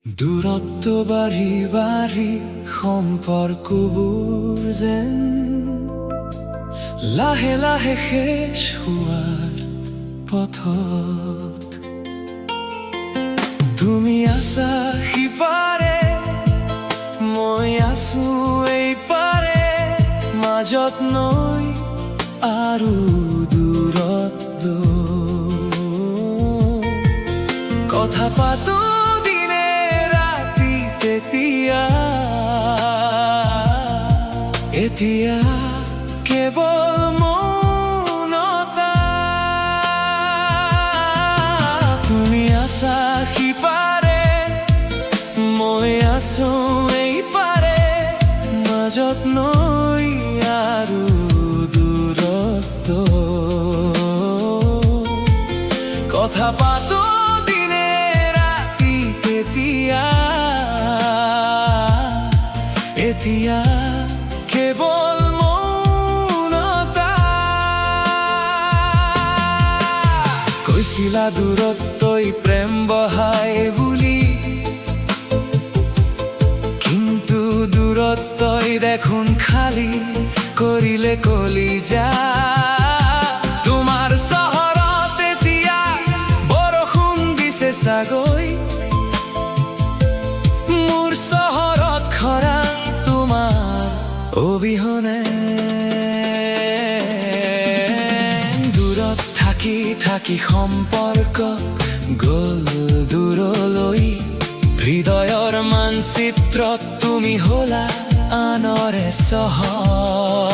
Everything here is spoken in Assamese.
দূৰত্ব বাঢ়ি বাঢ়ি সম্পৰ্কবোৰ যেন লাহে লাহে শেষ হোৱাৰ পথত। তুমি আছা সিপাৰে, মই আছো এইপাৰে, মাজত নৈ আৰু দূৰত্ব। কথা পাতো দিনে ৰাতি তেতিয়া, এতিয়া কেৱল মৌনতা। তুমি আছা সিপাৰে, মই আছো এইপাৰে, মাজত নৈ আৰু দূৰত্ব। কথা পাতো দিনে ৰাতি তেতিয়া, এতিয়া কেৱল মৌনতা। কৈছিলা দূৰত্বই প্ৰেম বঢ়াই বুলি, কিন্তু দূৰত্বই দেখোন খালী কৰিলে কলিজা। তোমাৰ চহৰত এতিয়া বৰষুণ দিছে চাগৈ, মোৰ চহৰত খৰাং তোমাৰ অবিহনে। দূৰত থাকি থাকি সম্পৰ্ক গ'ল দূৰলৈ, হৃদয়ৰ মানচিত্ৰত তুমি হ'লা আনৰে চহৰ।